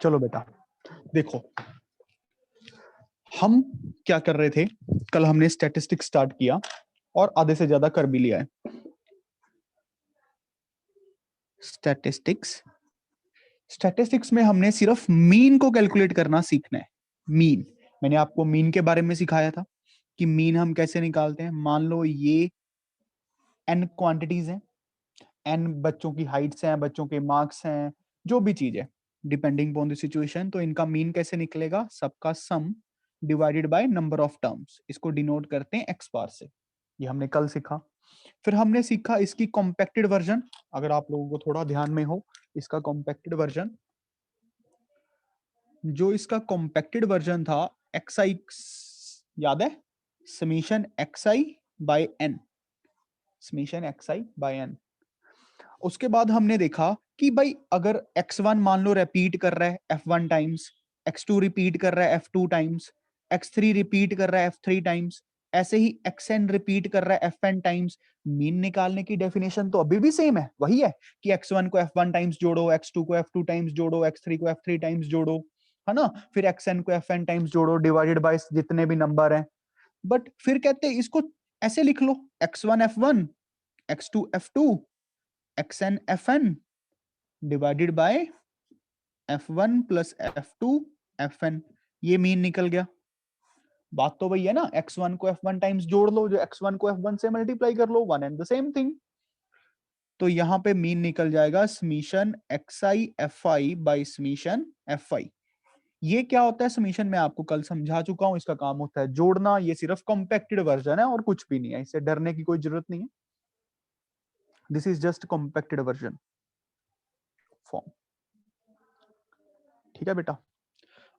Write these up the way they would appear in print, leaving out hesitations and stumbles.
चलो बेटा देखो, हम क्या कर रहे थे, कल हमने स्टैटिस्टिक्स स्टार्ट किया और आधे से ज्यादा कर भी लिया है। स्टैटिस्टिक्स में हमने सिर्फ मीन को कैलकुलेट करना सीखना है। मीन, मैंने आपको मीन के बारे में सिखाया था कि मीन हम कैसे निकालते हैं। मान लो ये n क्वांटिटीज हैं, n बच्चों की हाइट्स हैं, बच्चों के मार्क्स हैं, जो भी चीज है डिपेंडिंग अपॉन द सिचुएशन, तो इनका मीन कैसे निकलेगा, सबका सम divided by number of terms, इसको डिनोट करते हैं x बार से। ये हमने कल सीखा। फिर हमने सीखा इसकी कॉम्पैक्टेड वर्जन, अगर आप लोगों को थोड़ा ध्यान में हो, इसका कॉम्पैक्टेड वर्जन, जो इसका कॉम्पैक्टेड वर्जन था xi, याद है, summation xi by n, summation xi by n। उसके बाद हमने देखा कि भाई अगर x1 मान लो रिपीट कर रहा है f1 टाइम्स, x2 रिपीट कर रहा है f2 टाइम्स, x3 रिपीट कर रहा है f3 टाइम्स, ऐसे ही xn रिपीट कर रहा है fn टाइम्स, मीन निकालने की डेफिनेशन तो अभी भी सेम है, वही है कि x1 को f1 टाइम्स जोड़ो, x2 को f2 टाइम्स जोड़ो, x3 को f3 टाइम्स जोड़ो, है ना, फिर xn को fn टाइम्स जोड़ो डिवाइडेड बाय जितने भी नंबर हैं। बट फिर कहते हैं इसको ऐसे लिख लो, x1 f1, x2 f2, xn fn divided by f1 plus f2 fn, ये मीन निकल गया। बात तो वही है ना, x1 को f1 टाइम्स जोड़ लो, जो x1 को f1 से मल्टीप्लाई कर लो, one and the same thing. तो यहां पे मीन निकल जाएगा summation xi fi by summation fi। ये क्या होता है समीशन, मैं आपको कल समझा चुका हूं, इसका काम होता है जोड़ना, ये सिर्फ कॉम्पैक्टेड वर्जन है और कुछ भी नहीं है, इससे डरने की कोई जरूरत नहीं है। This is just compacted version form, ठीक है बेटा।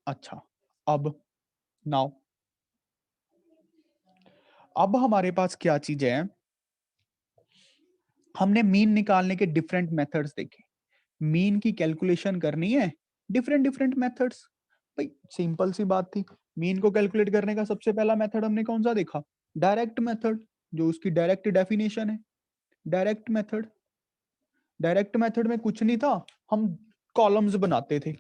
अच्छा, अब नाउ अब हमारे पास क्या चीज है, हमने मीन निकालने के डिफरेंट मेथड्स देखे। मीन की कैलकुलेशन करनी है, डिफरेंट डिफरेंट मेथड्स। भाई सिंपल सी बात थी, मीन को कैलकुलेट करने का सबसे पहला मेथड हमने कौन सा देखा, डायरेक्ट मेथड, जो उसकी डायरेक्ट डेफिनेशन है। डायरेक्ट मेथड, डायरेक्ट मेथड में कुछ नहीं था, हम कॉलम्स बनाते थे,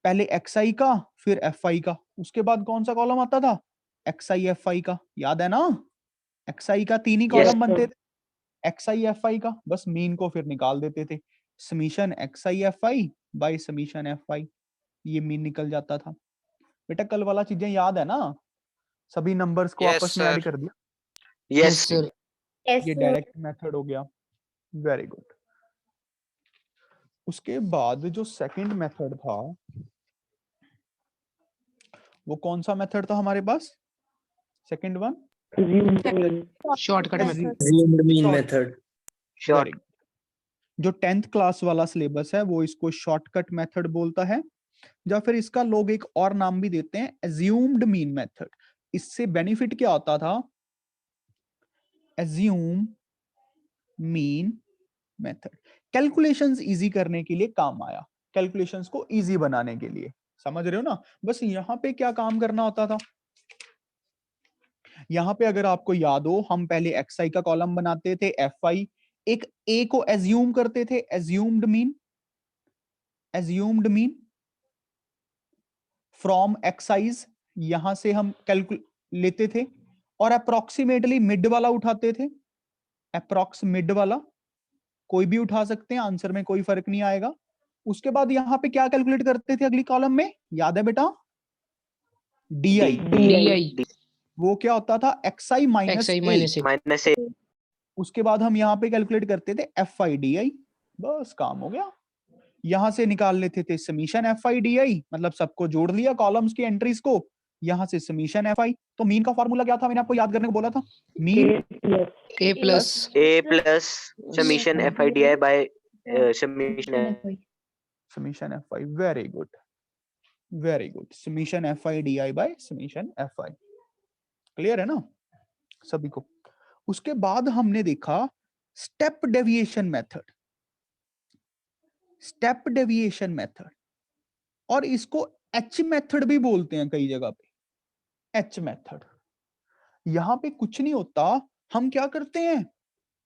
पहले xi का फिर fi का, उसके बाद कौन सा कॉलम आता था, xi fi का, याद है ना, xi का तीन ही कॉलम बनते थे, xi fi का, बस मीन को फिर निकाल देते थे, summation xi fi by summation fi, ये मीन निकल जाता था। बेटा कल वाला चीजें याद है ना, सभी नंबर्स को आपस में ऐड कर दिया। Yes sir. ये डायरेक्ट मेथड हो गया, वेरी गुड। उसके बाद जो सेकंड मेथड था, वो कौन सा मेथड था हमारे पास, second one, shortcut method. Mean method. Very good. जो 10th क्लास वाला सिलेबस है वो इसको शॉर्टकट मेथड बोलता है, या फिर इसका लोग एक और नाम भी देते हैं, एज्यूम्ड मीन मेथड। इससे बेनिफिट क्या होता था, assume mean method calculations easy करने के लिए काम आया, कैलकुलेशंस को इजी बनाने के लिए, समझ रहे हो ना। बस यहाँ पे क्या काम करना होता था, यहाँ पे अगर आपको याद हो, हम पहले xi का कॉलम बनाते थे, fi, एक a को एज्यूम करते थे, एज्यूम्ड मीन फ्रॉम एक्साइज, यहां से हम कैलकुलेट लेते थे, और अप्रोक्सीमेटली मिड वाला उठाते थे, अप्रोक्स मिड वाला कोई भी उठा सकते हैं, आंसर में कोई फर्क नहीं आएगा। उसके बाद यहां पे क्या कैलकुलेट करते थे अगली कॉलम में, याद है बेटा, डी, वो क्या होता था, xi माइनस -a। उसके बाद हम यहाँ पे कैलकुलेट करते थे fi di, बस काम हो गया। यहां से निकाल लेते थे समीशन fi di, मतलब सबको जोड़ लिया कॉलम्स की एंट्रीज को, यहां से समीशन fi। तो मीन का फॉर्मूला क्या था, मैंने आपको याद करने को बोला था, mean a plus summation fi di bye summation fi, very good very good, summation fi di bye summation fi, clear है ना सभी को। उसके बाद हमने देखा step deviation method, step deviation method, और इसको एच मेथड भी बोलते हैं कई जगह पे, एच मेथड। यहां पे कुछ नहीं होता, हम क्या करते हैं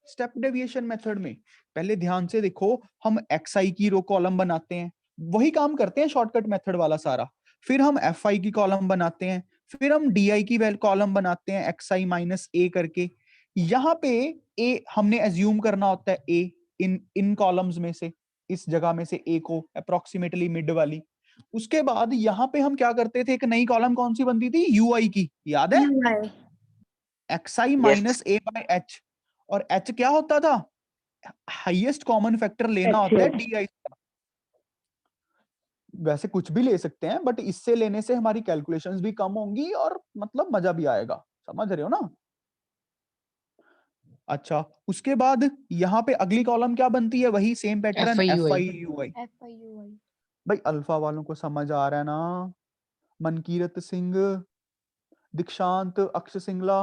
स्टेप डेविएशन मेथड में, पहले ध्यान से देखो, हम xi की रो कॉलम बनाते हैं, वही काम करते हैं शॉर्टकट मेथड वाला सारा। फिर हम fi की कॉलम बनाते हैं, फिर हम di की कॉलम बनाते हैं xi माइनस a करके। यहाँ पे a हमने एज्यूम करना होता है a इन कॉलम्स में से, इस जगह में से a को अप्रोक्सीमेटली मिड वाली। उसके बाद यहाँ पे हम क्या करते थे, एक नई कॉलम कौन सी बनती थी, ui की, याद है, xi minus a by h। और h क्या होता था, हाईएस्ट कॉमन फैक्टर लेना होता है di। वैसे कुछ भी ले सकते हैं, बट इससे लेने से हमारी कैलकुलेशंस भी कम होंगी और मतलब मजा भी आएगा, समझ रहे हो ना। अच्छा, उसके बाद यहाँ पे अगली कॉलम क्या बनती है, वही सेम पैटर्न FIUI। भाई अल्फा वालों को समझ आ रहा है ना, मनकीरत सिंह, दीक्षांत, अक्ष सिंगला,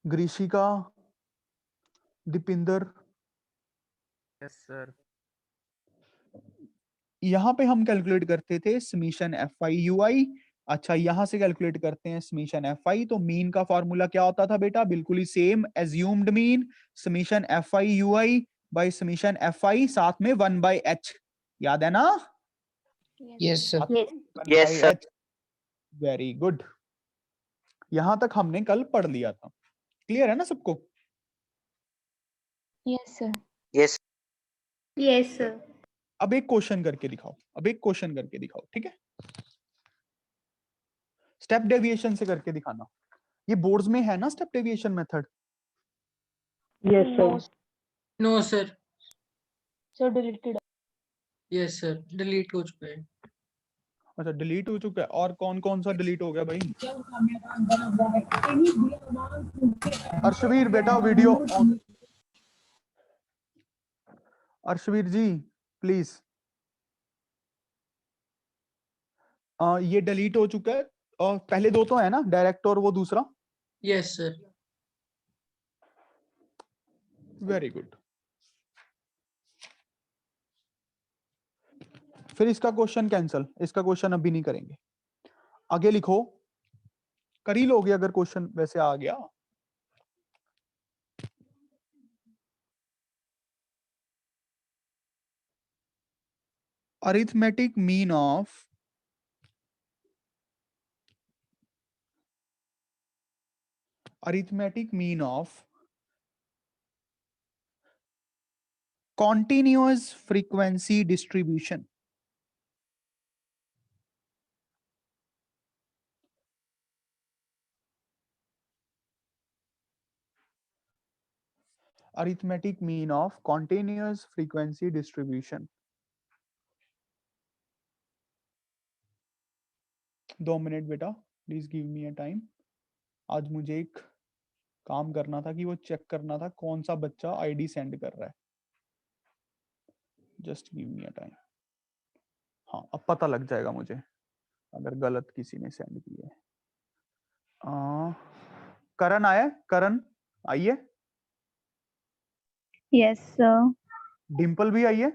ग्रीशिका, दीपिंदर, यस सर। यहाँ पे हम कैलकुलेट करते थे समीशन FIUI। अच्छा, यहां से कैलकुलेट करते हैं समीशन FI। तो मीन का फॉर्मूला क्या होता था बेटा, बिल्कुल ही same, assumed mean summation FIUI by summation FI, साथ में 1/h, याद है ना। Yes sir. Yes sir. Very good, यहां तक हमने कल पढ़ लिया था। क्लियर है ना सबको। Yes sir. Yes yes sir. अब एक क्वेश्चन करके दिखाओ, अब एक क्वेश्चन करके दिखाओ, ठीक है। स्टेप डेविएशन से करके दिखाना। ये बोर्ड्स में है ना step deviation method. Yes sir. No sir. Sir deleted. Yes sir, delete हो चुका है। अच्छा, डिलीट हो चुका है। और कौन कौन सा डिलीट हो गया भाई। अर्शवीर बेटा video on, Arshveer ji please. ये डिलीट हो चुका है। और पहले दो तो है ना, डायरेक्ट और वो दूसरा। Yes sir. Very good. फिर इसका क्वेश्चन कैंसल, इसका क्वेश्चन अभी नहीं करेंगे। आगे लिखो, कर ही लोगे अगर क्वेश्चन वैसे आ गया। Arithmetic mean of continuous frequency distribution। arithmetic mean of continuous frequency distribution। 2 minute बेटा, please give me a time. आज मुझे एक काम करना था कि वो चेक करना था कौन सा बच्चा आईडी सेंड कर रहा है। Just give me a time. हाँ, अब पता लग जाएगा मुझे अगर गलत किसी ने सेंड की है। करण आया, करण आइए। Yes sir. डिम्पल भी आइए।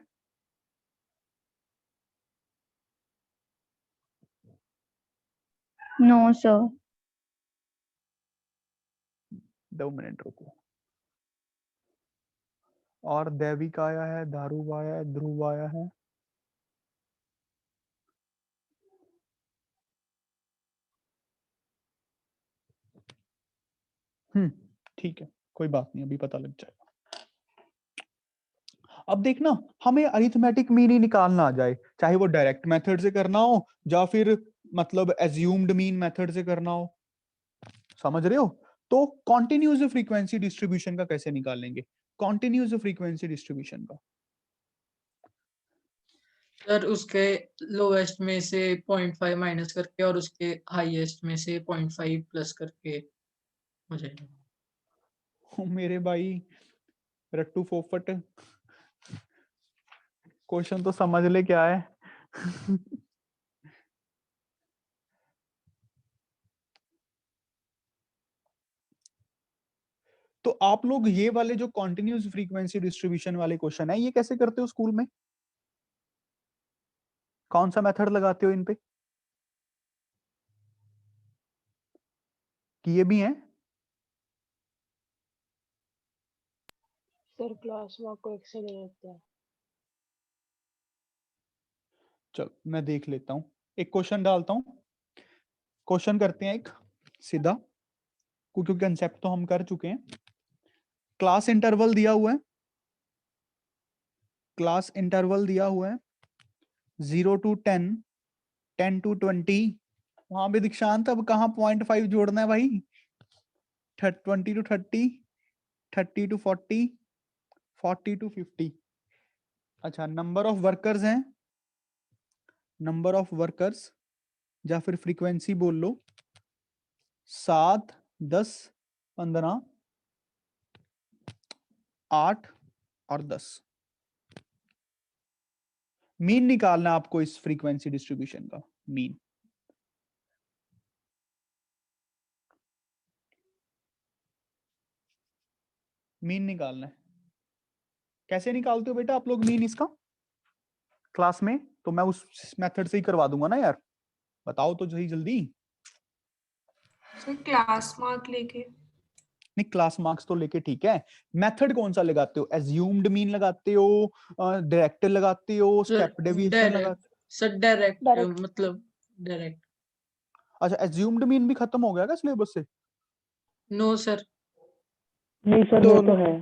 No sir. 2 मिनट रुको। और देविक आया है, धारू आया है, ध्रुव आया है। ठीक है, कोई बात नहीं, अभी पता लग जाएगा। अब देखना, हमें अरिथमेटिक मीन ही निकालना आ जाए, चाहे वो डायरेक्ट मेथड से करना हो या फिर मतलब एज्यूम्ड मीन मेथड से करना हो, समझ रहे हो। तो कॉन्टिन्यूस फ्रीक्वेंसी डिस्ट्रीब्यूशन का कैसे निकालेंगे, कॉन्टिन्यूस फ्रीक्वेंसी डिस्ट्रीब्यूशन का। सर उसके लोवेस्ट में से 0.5 माइनस करके और उसके हाईएस्ट में से 0.5 प्लस करके हो जाएगा। मेरे भाई रट्टू फोफट, क्वेश्चन तो समझ ले क्या है। तो आप लोग ये वाले जो कॉन्टिन्यूस फ्रीक्वेंसी डिस्ट्रीब्यूशन वाले क्वेश्चन है, ये कैसे करते हो स्कूल में, कौन सा मेथड लगाते हो इन पे, किए भी हैं। सर क्लास मार्क को एक से ले लेते हैं। चलो मैं देख लेता हूँ, एक क्वेश्चन डालता हूँ। क्वेश्चन करते हैं एक सीधा, क्योंकि कंसेप्ट तो हम कर चुके हैं। क्लास इंटरवल दिया हुआ है, क्लास इंटरवल दिया हुआ है 0 to 10, 10 to 20। वहां पे दीक्षांत अब कहाँ 0.5 जोड़ना है भाई? 20 to 30, 30 to 40, 40 to 50। अच्छा, नंबर ऑफ वर्कर्स हैं, नंबर ऑफ वर्कर्स या फिर फ्रीक्वेंसी बोल लो, 7, 10, 15, 8 और 10। मीन निकालना है आपको इस फ्रीक्वेंसी डिस्ट्रीब्यूशन का, मीन। मीन निकालना है। कैसे निकालते हो बेटा आप लोग मीन इसका क्लास में? तो मैं उस मेथड से ही करवा दूंगा ना यार, बताओ तो सही जल्दी। सर क्लास मार्क लेके। नहीं, क्लास मार्क्स तो लेके ठीक है, मेथड कौन सा लगाते हो? एज्यूम्ड मीन लगाते हो, डायरेक्ट लगाते हो, स्टेप डेविएशन लगाते हो? Sir direct, Direct. मतलब डायरेक्ट। अच्छा, एज्यूम्ड मीन भी खत्म हो गया क्या सिलेबस से? No sir. नहीं सर वो तो है।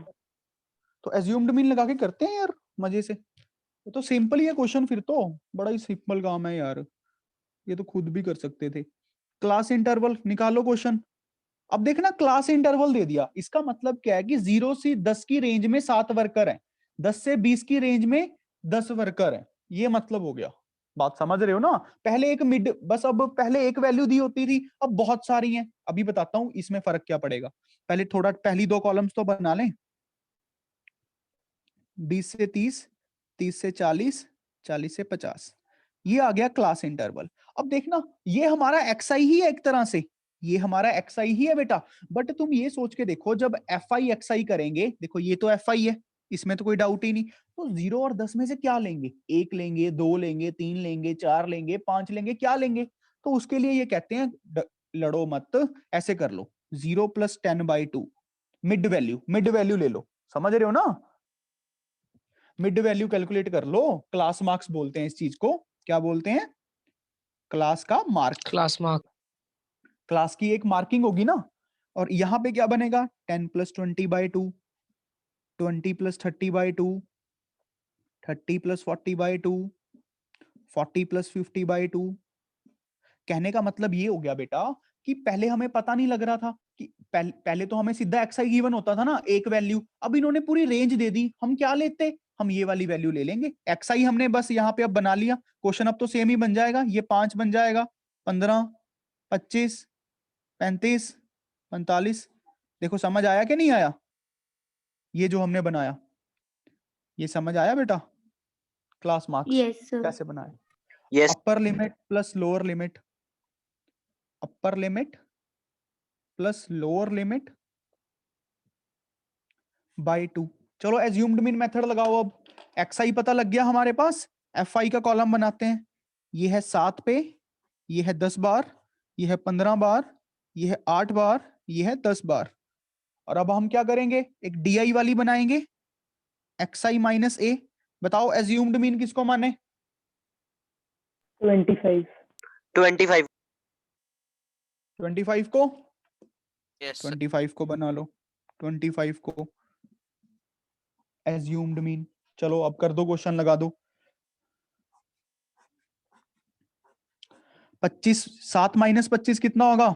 तो एज्यूम्ड मीन लगा के करते हैं यार मजे से। ये तो सिंपल ही है क्वेश्चन, फिर तो बड़ा ही सिंपल काम है यार, ये तो खुद भी कर सकते थे। क्लास इंटरवल निकालो क्वेश्चन। अब देखना, क्लास इंटरवल दे दिया, इसका मतलब क्या है कि 0 से 10 की रेंज में 7 वर्कर हैं, 10 से 20 की रेंज में 10 वर्कर हैं, ये मतलब हो गया। बात समझ रहे हो ना? पहले एक मिड, बस अब पहले एक वैल्यू दी होती थी, अब बहुत सारी हैं। अभी बताता हूं इसमें फर्क क्या पड़ेगा। पहले थोड़ा पहली 2 कॉलम्स तो बना लें, 20 से 30, 30 से 40, 40 से 50। ये आ गया क्लास इंटरवल। अब देखना, ये हमारा एक्सआई ही है एक तरह से, ये हमारा एक्सआई ही है बेटा। बट तुम ये सोच के देखो, जब एफ आई एक्सआई करेंगे, देखो ये तो एफ आई है, इसमें तो कोई डाउट ही नहीं। तो 0 और 10 में से क्या लेंगे? 1 लेंगे, 2 लेंगे, 3 लेंगे, 4 लेंगे, 5 लेंगे, क्या लेंगे? तो उसके लिए ये कहते हैं लड़ो मत, ऐसे कर लो, 0 + 10/2 मिड वैल्यू, मिड वैल्यू ले लो। समझ रहे हो ना? मिड वैल्यू कैलकुलेट कर लो। क्लास मार्क्स बोलते हैं इस चीज को, क्या बोलते हैं? क्लास का मार्क। Class mark. क्लास की एक मार्किंग होगी ना। और यहां पे क्या बनेगा? 10 + 20/2, 20 + 30/2, 30 + 40/2, 40 + 50/2। कहने का मतलब ये हो गया बेटा कि पहले हमें पता नहीं लग रहा था कि पहले तो हमें सीधा एक्सआई गिवन होता था ना, एक वैल्यू। अब इन्होंने पूरी रेंज दे दी, हम क्या लेते? हम ये वाली वैल्यू ले लेंगे। एक्सआई हमने बस यहाँ पे अब बना लिया, क्वेश्चन अब तो सेम ही बन जाएगा। ये 5 बन जाएगा, 15, 25, 35, 45। देखो समझ आया कि नहीं आया? ये जो हमने बनाया, ये समझ आया बेटा? Class marks Yes, sir. कैसे बनाए? Yes upper limit plus lower limit, upper limit plus lower limit by 2। चलो एज्यूम्ड मीन मेथड लगाओ। अब एक्स आई पता लग गया हमारे पास, एफ आई का कॉलम बनाते हैं। ये है 7 पे, ये है 10 बार, ये है 15 बार, ये है 8 बार, ये है 10 बार। और अब हम क्या करेंगे? एक डी आई वाली बनाएंगे, एक्स आई माइनस ए। बताओ एज्यूम्ड मीन किसको माने? 25। 25 25 को, यस 25 को बना लो, 25 को एज्यूम्ड मीन। चलो अब कर दो, क्वेश्चन लगा दो। 25, 7 - 25 कितना होगा?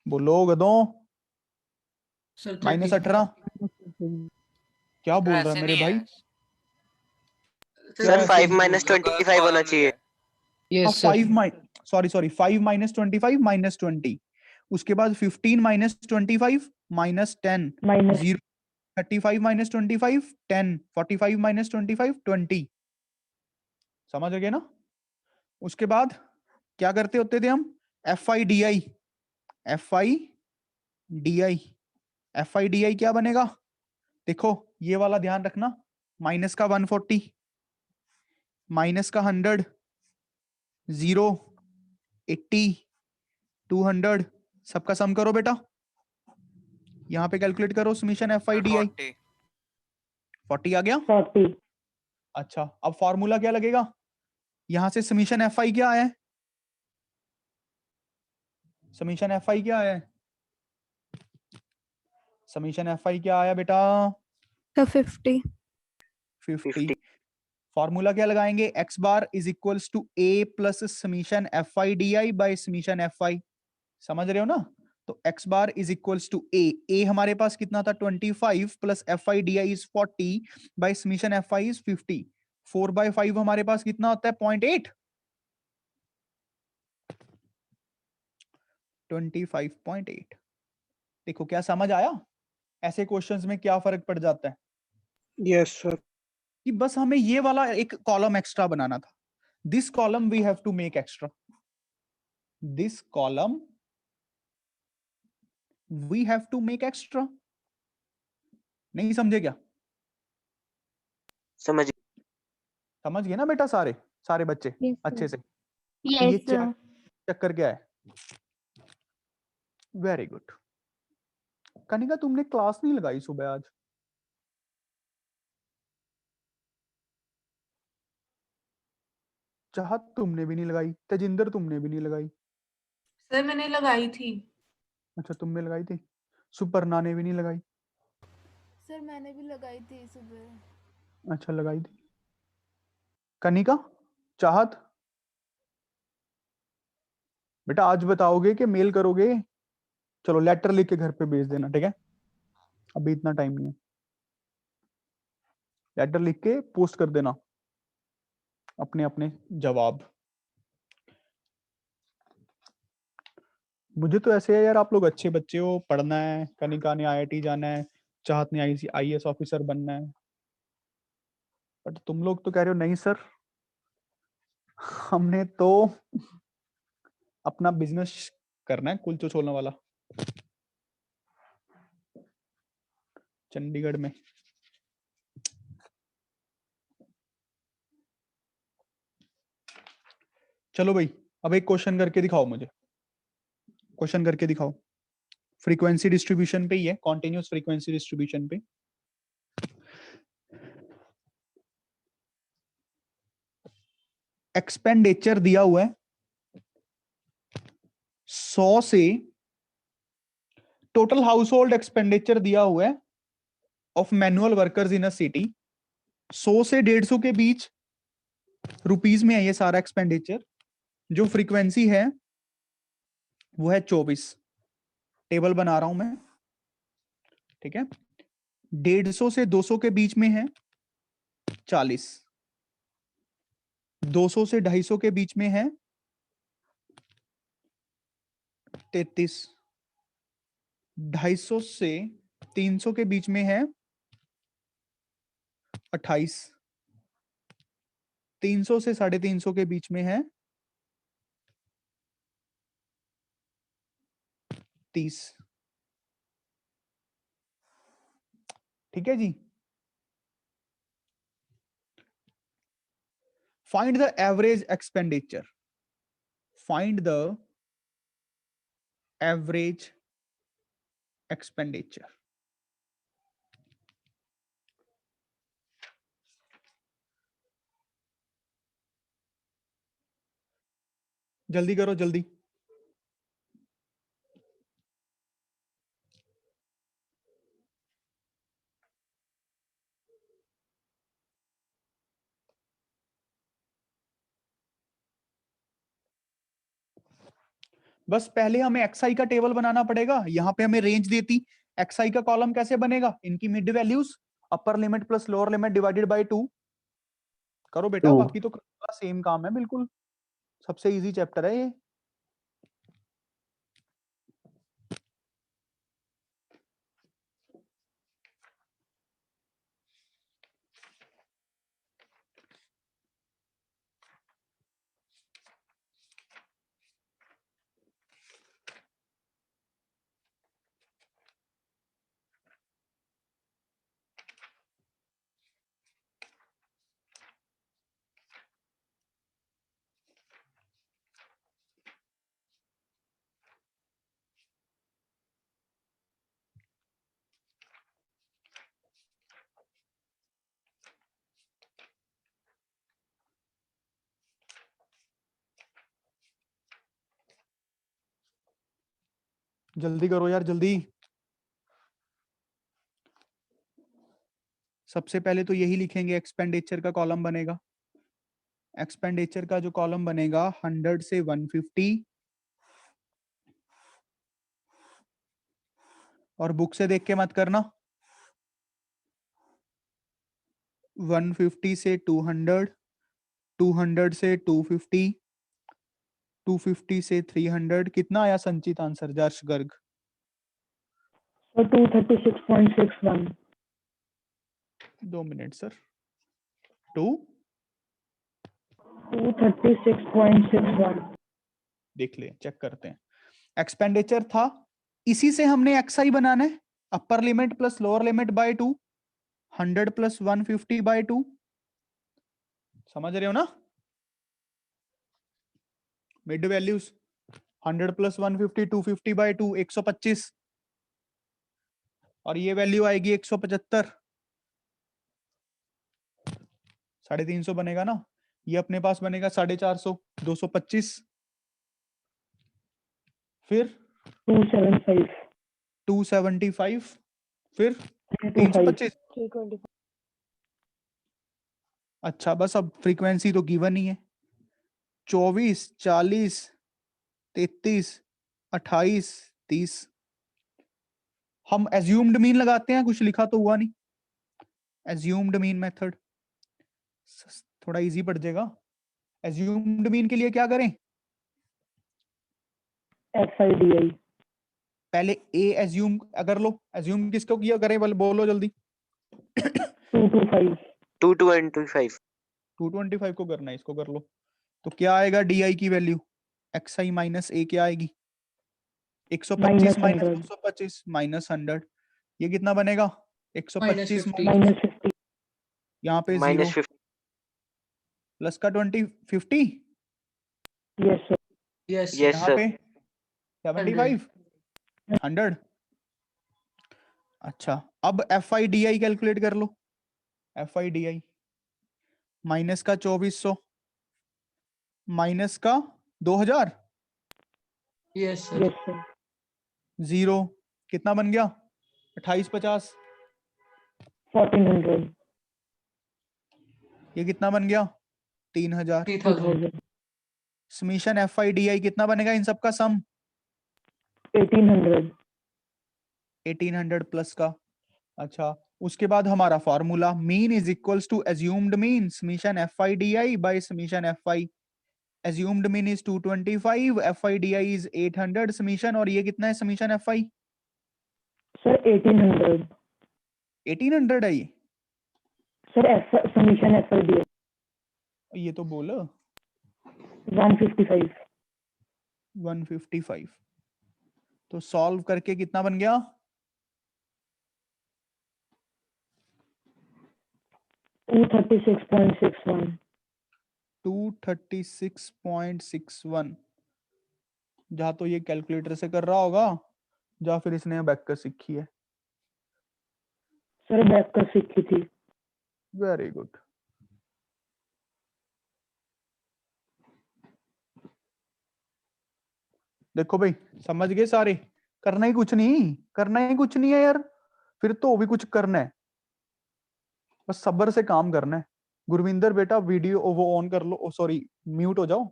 बोलो गधों। सर -18। क्या बोल रहा है मेरे भाई? सर ऐसे 5 नहीं? - 25 होना चाहिए। Yes sir. 5 - 25 - 20, उसके बाद 15 - 25 -10, माइनस 0, 35 - 25 10, 45 - 25 20। समझ गए ना? उसके बाद क्या करते होते थे हम? F I D I, F I D I, F I D आई क्या बनेगा? देखो ये वाला ध्यान रखना, माइनस का 140, माइनस का 100, 0, 80, 200, सबका सम करो बेटा। यहाँ पे कैलकुलेट करो समीशन एफ आई डी आई। 40 40 आ गया। 40 अच्छा, अब फॉर्मूला क्या लगेगा? यहां से समीशन एफ आई क्या आया है? समीशन एफ आई क्या आया है? समीशन एफ आई क्या आया बेटा? 50. 50। फॉर्मूला क्या लगाएंगे? X bar is equals to A plus summation F I D I by summation F I. समझ रहे हो ना? तो X bar is equals to A हमारे पास कितना था? 25 plus F I D I is 40 by summation F I is 50। 4/5 हमारे पास कितना होता है? 0.8। 25.8। देखो क्या समझ आया? ऐसे क्वेश्चंस में क्या फर्क पड़ जाता है यस सर। कि बस हमें ये वाला एक कॉलम एक्स्ट्रा बनाना था। This column we have to make extra. This column we have to make extra. नहीं समझे क्या? समझ समझ गए ना बेटा सारे सारे बच्चे Yes, अच्छे sir. से? ये Yes, sir. चक्कर क्या है? Very good. कनिका तुमने क्लास नहीं लगाई सुबह आज? चाहत तुमने भी नहीं लगाई, तेजिंदर तुमने भी नहीं लगाई। सर मैंने लगाई थी। अच्छा तुमने लगाई थी। सुपर्णा ने भी नहीं लगाई। सर मैंने भी लगाई थी सुबह। अच्छा लगाई थी। कनिका, चाहत, बेटा आज बताओगे कि मेल करोगे? चलो लेटर लिख के घर पे भेज देना, ठीक है? अभी इतना टाइम नहीं है। लेटर लिख के पोस्ट कर देना अपने अपने जवाब। मुझे तो ऐसे है यार, आप लोग अच्छे बच्चे हो, पढ़ना है। कनिका ने आईआईटी जाना है, चाहत ने आईएएस ऑफिसर बनना है, बट तुम लोग तो कह रहे हो नहीं सर, हमने तो अपना बिजनेस करना है, कुलचो छोलने वाला, चंडीगढ़ में। चलो भाई, अब एक क्वेश्चन करके दिखाओ मुझे। क्वेश्चन करके दिखाओ। फ्रीक्वेंसी डिस्ट्रीब्यूशन पे ही है, कॉन्टिन्यूस फ्रीक्वेंसी डिस्ट्रीब्यूशन पे। एक्सपेंडिचर दिया हुआ है 100 से, टोटल हाउस होल्ड एक्सपेंडिचर दिया हुआ है of manual workers in a city. 100 से 150 के बीच रुपीस में है ये सारा एक्सपेंडिचर। जो फ्रीक्वेंसी है वो है 24। टेबल बना रहा हूं मैं, ठीक है? 150 से 200 के बीच में है 40। 200 से 250 के बीच में है 33। 250 से 300 के बीच में है 28। 300 से 350 के बीच में है 30। ठीक है जी? Find the average expenditure. Find the average expenditure. जल्दी करो जल्दी। बस पहले हमें एक्सआई का टेबल बनाना पड़ेगा। यहां पे हमें रेंज देती, एक्सआई का कॉलम कैसे बनेगा? इनकी mid values, upper limit plus lower limit divided by 2। करो बेटा, बाकी तो सेम काम है बिल्कुल, सबसे इजी चैप्टर है ये। जल्दी करो यार, जल्दी। सबसे पहले तो यही लिखेंगे, एक्सपेंडिचर का कॉलम बनेगा। एक्सपेंडिचर का जो कॉलम बनेगा 100 से 150, और बुक से देख के मत करना। 150 से 200, 200 से 250, 250 से 300। कितना आया संचित आंसर जर्श गर्ग? सर 236.61। 2 minute sir. 2 236.61। देख ले, चेक करते हैं। एक्सपेंडिचर था, इसी से हमने एक्सआई बनाना है। Upper limit plus lower limit by 2, 100 प्लस 150 बाय 2। समझ रहे हो ना? मिड वैल्यूज 100 प्लस 150, 250 बाय 2, 125, और ये वैल्यू आएगी 175। 350 बनेगा ना, ये अपने पास बनेगा 450, 225, फिर 275। 275, फिर 325। 325। 325। अच्छा, बस अब फ्रीक्वेंसी तो गिवन ही है। 24, 40, 33, 28, 30। हम एज्यूम्ड मीन लगाते हैं, कुछ लिखा तो हुआ नहीं। एज्यूम्ड मीन मेथड थोड़ा इजी पड़ जाएगा। एज्यूम्ड मीन के लिए क्या करें? FIDI। पहले ए एज्यूम अगर लो, एज्यूम किसको किया करें, बोलो जल्दी। 225। 225। 225 को करना है, इसको कर लो। तो क्या आएगा DI की वैल्यू? XI माइनस ए क्या आएगी? 125 माइनस 225 माइनस 100। ये कितना बनेगा? 125 -50। माइनस, यहाँ पे 0 -50। प्लस का 20, 50, यस सर। यस यस यहाँ सर। पे 75, 100। अच्छा, अब FIDI कैलकुलेट कर लो। FIDI माइनस का 2400 माइनस का 2000, यस सर। Yes sir. 0 कितना बन गया? 2850। 1400। ये कितना बन गया? 3000। 3000। समीशन FIDI कितना बनेगा इन सबका सम? 1800। 1800 प्लस का। अच्छा, उसके बाद हमारा formula mean is equals to assumed mean summation FIDI by summation FI। Assumed mean is 225, FIDI is 800 summation, और ये कितना है समीशन FI? सर 1800। 1800 है ये। सर समीशन FIDI ये तो बोलो 155। 155। तो सॉल्व करके कितना बन गया? 236.61। 236.61। जहां तो ये कैलकुलेटर से कर रहा होगा, या फिर इसने बैकर सीखी है। सर बैक कर सीखी थी। Very good. देखो भाई, समझ गए सारे? करना ही कुछ नहीं, करना ही कुछ नहीं है यार, फिर तो भी कुछ करना है, बस सब्र से काम करना है। गुरविंदर बेटा वीडियो वो ऑन कर लो, सॉरी म्यूट हो जाओ।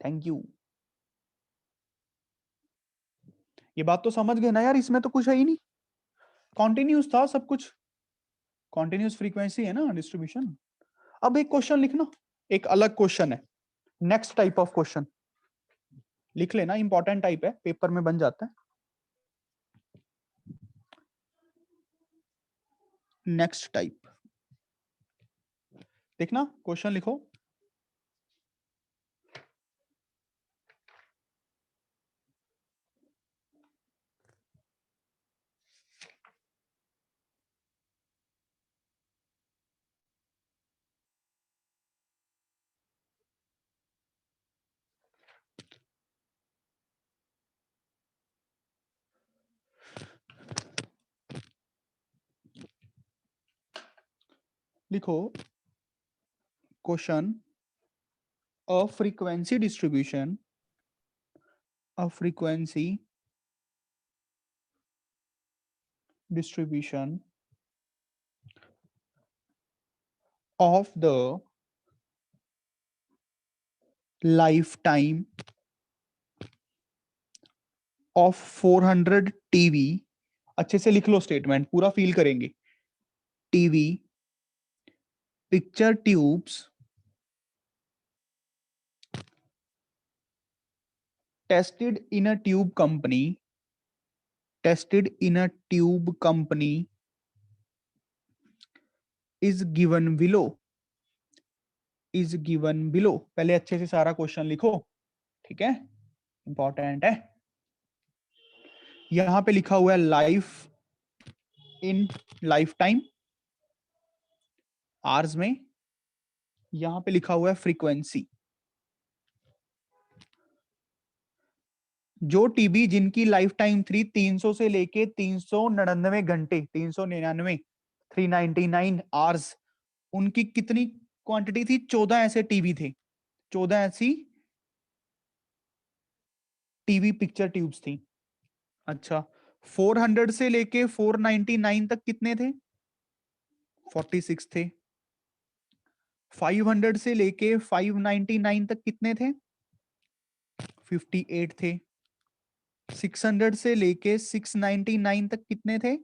Thank you. ये बात तो समझ गए ना यार, इसमें तो कुछ है ही नहीं, कॉन्टिन्यूस था सब कुछ, कॉन्टिन्यूस फ्रीक्वेंसी है ना डिस्ट्रीब्यूशन। अब एक क्वेश्चन लिखना, एक अलग क्वेश्चन है, नेक्स्ट टाइप ऑफ क्वेश्चन लिख लेना, इंपॉर्टेंट टाइप है, पेपर में बन जाता है। नेक्स्ट टाइप देखना, क्वेश्चन लिखो। लिखो question, a frequency distribution a frequency distribution of the lifetime of 400 TV, अच्छे से लिख लो स्टेटमेंट, पूरा फील करेंगे। TV picture tubes tested in a tube company is given below। पहले अच्छे से सारा क्वेश्चन लिखो, ठीक है, इंपॉर्टेंट है। यहां पे लिखा हुआ है life in life time hours में, यहां पे लिखा हुआ है फ्रीक्वेंसी। जो टीबी जिनकी लाइफ टाइम थी 300 से लेके 399 घंटे, 399 399 आवर्स, उनकी कितनी क्वांटिटी थी? 14 ऐसे टीवी थे, 14 ऐसी टीवी पिक्चर ट्यूब्स थी। अच्छा, 400 से लेके 499 तक कितने थे? 46 थे। 500 से लेके 599 तक कितने थे? 58 थे। 600 से लेके 699 तक कितने थे?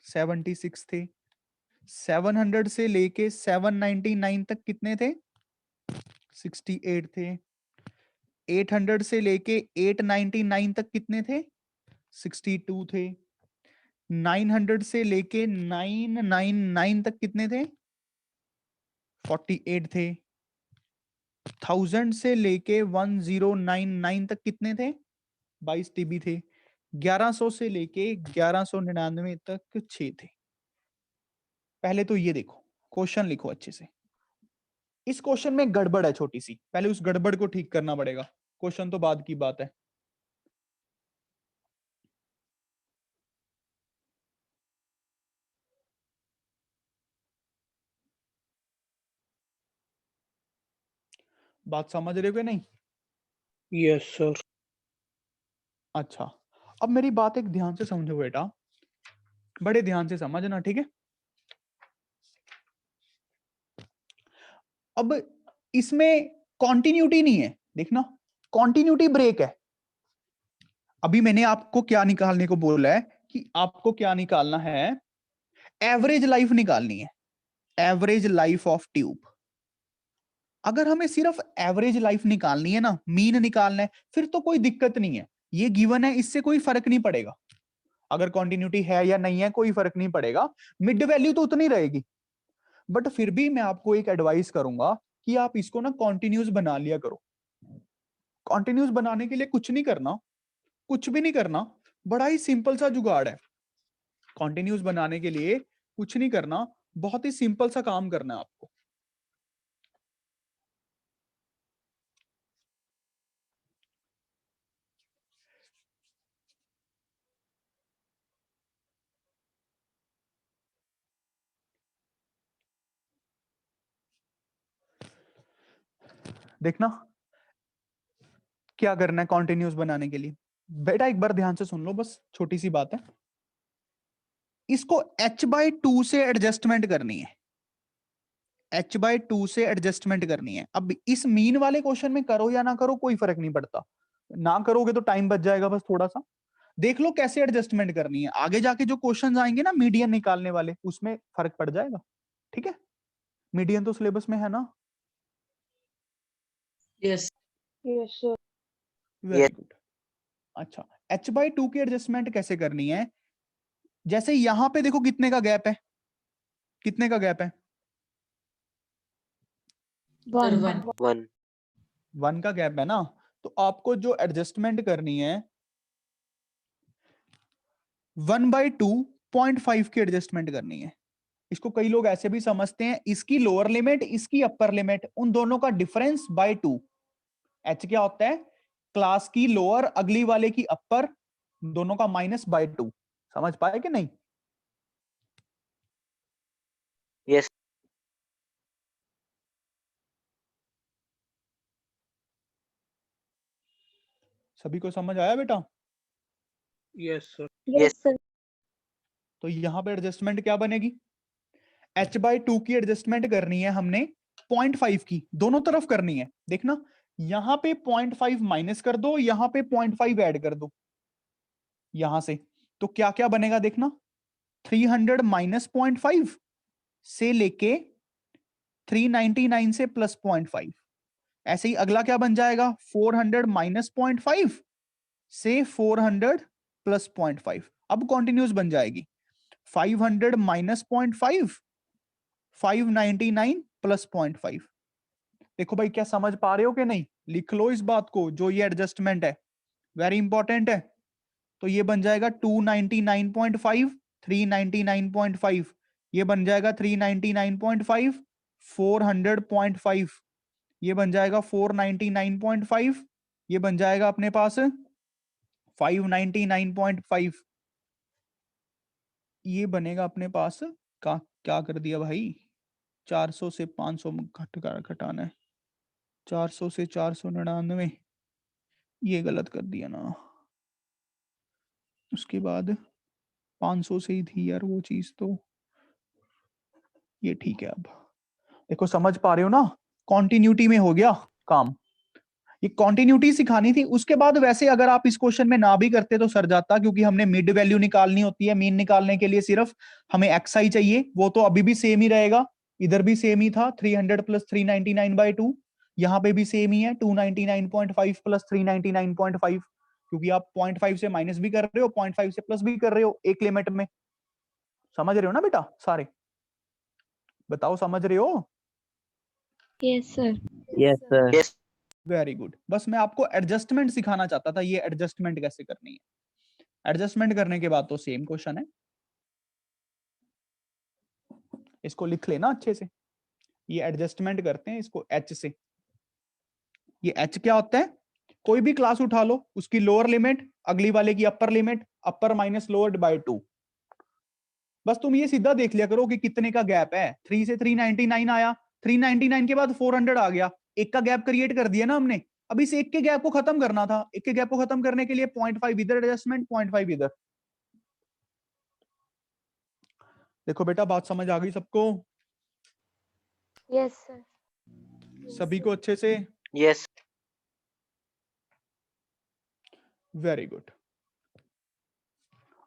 76 थे। 700 से लेके 799 तक कितने थे? 68 थे। 800 से लेके 899 तक कितने थे? 62 थे। 900 से लेके 999 तक कितने थे? 48 थे। 1000 से लेके 1099 तक कितने थे? 22 टीबी थे। 1100 से लेके 1199 तक 6 थे। पहले तो ये देखो, क्वेश्चन लिखो अच्छे से। इस क्वेश्चन में गड़बड़ है छोटी सी, पहले उस गड़बड़ को ठीक करना पड़ेगा, क्वेश्चन तो बाद की बात है। बात समझ रहे हो कि नहीं? Yes sir. अच्छा, अब मेरी बात एक ध्यान से समझो बेटा, बड़े ध्यान से समझना, ठीक है। अब इसमें कॉन्टिन्यूटी नहीं है, देखना, कॉन्टिन्यूटी ब्रेक है। अभी मैंने आपको क्या निकालने को बोला है कि आपको क्या निकालना है? एवरेज लाइफ निकालनी है, एवरेज लाइफ ऑफ ट्यूब। अगर हमें सिर्फ एवरेज लाइफ निकालनी है ना, मीन निकालना है, फिर तो कोई दिक्कत नहीं है, ये गिवन है, इससे कोई फर्क नहीं पड़ेगा। अगर कॉन्टिन्यूटी है या नहीं है कोई फर्क नहीं पड़ेगा, मिड वैल्यू तो उतनी रहेगी। बट फिर भी मैं आपको एक एडवाइस करूंगा कि आप इसको ना कॉन्टिन्यूस बना लिया करो। कॉन्टिन्यूस बनाने के लिए कुछ नहीं करना, कुछ भी नहीं करना, बड़ा ही सिंपल सा जुगाड़ है। कॉन्टिन्यूस बनाने के लिए कुछ नहीं करना, बहुत ही सिंपल सा काम करना है आपको। देखना क्या करना है कॉन्टिन्यूस बनाने के लिए। बेटा एक बार ध्यान से सुन लो, बस छोटी सी बात है। इसको h/2 से एडजस्टमेंट करनी है, h/2 से एडजस्टमेंट करनी है। अब इस मीन वाले क्वेश्चन में करो या ना करो कोई फर्क नहीं पड़ता, ना करोगे तो टाइम बच जाएगा, बस थोड़ा सा देख लो कैसे एडजस्टमेंट करनी है। आगे जाके जो क्वेश्चन आएंगे ना मीडियन निकालने वाले, उसमें फर्क पड़ जाएगा, ठीक है। मीडियन तो सिलेबस में है ना? Yes yes sir. Very good. अच्छा, h/2 की एडजस्टमेंट कैसे करनी है? जैसे यहां पे देखो कितने का गैप है, कितने का गैप है? सर 1 1 1 का गैप है ना, तो आपको जो एडजस्टमेंट करनी है 1/2 0.5 की एडजस्टमेंट करनी है। इसको कई लोग ऐसे भी समझते हैं, इसकी लोअर लिमिट इसकी अपर लिमिट, उन दोनों का डिफरेंस बाय 2। एच क्या होता है? क्लास की लोअर अगली वाले की अपर, दोनों का माइनस बाय 2। समझ पाए कि नहीं? यस सभी को समझ आया बेटा? Yes sir. Yes. सर। तो यहाँ पे एडजस्टमेंट क्या बनेगी? h/2 की एडजस्टमेंट करनी है हमने 0.5 की, दोनों तरफ करनी है। देखना यहाँ पे 0.5 माइनस कर दो, यहाँ पे 0.5 ऐड कर दो यहां से, तो क्या क्या बनेगा देखना। 300 माइनस 0.5 से लेके 399 से प्लस 0.5। ऐसे ही अगला क्या बन जाएगा? 400 माइनस 0.5 से 400 प्लस 0.5। अब कॉन्टिन्यूस बन जाएगी। 500 माइनस 0.5, 599 प्लस 0.5। देखो भाई क्या समझ पा रहे हो कि नहीं? लिख लो इस बात को, जो ये एडजस्टमेंट है वेरी इंपॉर्टेंट है। तो ये बन जाएगा 299.5, 399.5, ये बन जाएगा 399.5, 400.5, ये बन जाएगा 499.5, ये बन जाएगा अपने पास 599.5, ये बनेगा अपने पास का क्या कर दिया भाई? 400 से 500 घटाना है, 400 से 499, ये गलत कर दिया ना। उसके बाद 500 से ही थी यार वो चीज, तो ये ठीक है। अब देखो समझ पा रहे हो ना? कॉन्टिन्यूटी में हो गया काम। ये कॉन्टिन्यूटी सिखानी थी। उसके बाद वैसे अगर आप इस क्वेश्चन में ना भी करते तो सर जाता, क्योंकि हमने मिड वैल्यू निकालनी होती है। मीन निकालने के लिए सिर्फ हमें xi चाहिए, वो तो अभी भी सेम ही रहेगा। इधर भी सेम ही था, 300 प्लस 399/2, यहाँ पे भी सेम ही है 299.5 प्लस 399.5, क्योंकि आप 0.5 से माइनस भी कर रहे हो, 0.5 से प्लस भी कर रहे हो एक लिमिट में। समझ रहे हो ना बेटा सारे? बताओ समझ रहे हो? Yes sir. Yes sir. Yes. Very good. बस मैं आपको एडजस्टमेंट सिखाना चाहता था, ये एडजस्टमेंट कैसे करनी है। एडजस्टमेंट करने के बाद तो सेम क्वेश्चन है, इसको लिख लेना अच्छे से। ये एडजस्टमेंट करते हैं इसको h से। ये h क्या होता है? कोई भी क्लास उठा लो, उसकी लोअर लिमिट अगली वाले की upper limit, upper minus lower by 2। बस तुम ये सीधा देख लिया करो कि कितने का गैप है। 3 से 399 आया, 399 के बाद 400 आ गया, एक का गैप क्रिएट कर दिया ना हमने। अब इस एक के गैप को खत्म करना था। एक के गैप को खत्म करने के लिए 0.5 इधर एडजस्टमेंट, 0.5 इधर। देखो बेटा बात समझ आ गई सबको? Yes sir. सभी को अच्छे से? Yes. Very good.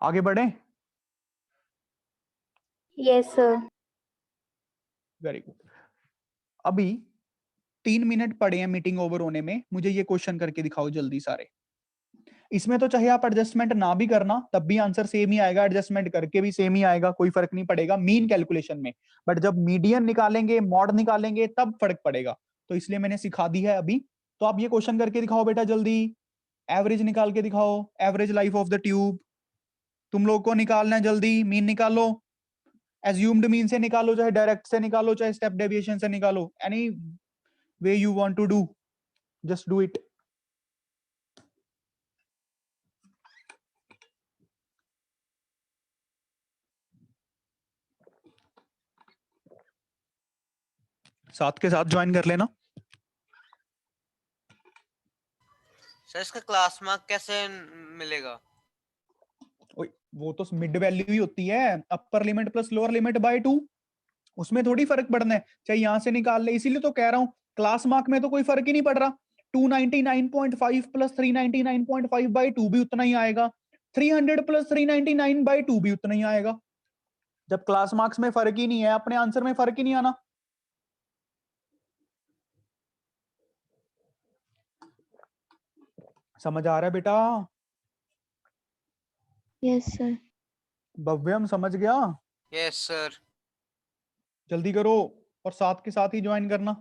आगे बढ़े? Yes sir. Very good. अभी 3 मिनट पड़े हैं मीटिंग ओवर होने में। मुझे ये क्वेश्चन करके दिखाओ जल्दी सारे। इसमें तो चाहे आप एडजस्टमेंट ना भी करना तब भी आंसर सेम ही आएगा, एडजस्टमेंट करके भी सेम ही आएगा, कोई फर्क नहीं पड़ेगा मीन कैलकुलेशन में। बट जब मीडियन निकालेंगे, मॉड निकालेंगे, तब फर्क पड़ेगा। तो इसलिए मैंने सिखा दी है अभी। तो आप ये क्वेश्चन करके दिखाओ बेटा जल्दी। एवरेज निकाल के दिखाओ, average life of the tube. तुम लोग को निकालना है जल्दी। मीन निकालो, एज्यूम्ड मीन से निकालो, चाहे डायरेक्ट से निकालो, चाहे स्टेप डेविएशन से निकालो, any way you want to do, just do it. साथ के साथ ज्वाइन कर लेना। सर इसका क्लास मार्क कैसे मिलेगा? वो तो मिड वैल्यू ही होती है, upper limit plus lower limit by 2। उसमें थोड़ी फर्क पड़ना है, चाहे यहां से निकाल ले। इसीलिए तो कह रहा हूं क्लास मार्क में तो कोई फर्क ही नहीं पड़ रहा। 299.5 प्लस 399.5 बाय 2 भी उतना ही आएगा, 300 प्लस 399 बाय 2 भी उतना ही आएगा। जब क्लास मार्क्स में फर्क ही नहीं है, अपने आंसर में फर्क ही नहीं आना। समझ आ रहा है बेटा? Yes sir. भव्यम समझ गया? Yes sir. जल्दी करो और साथ के साथ ही ज्वाइन करना।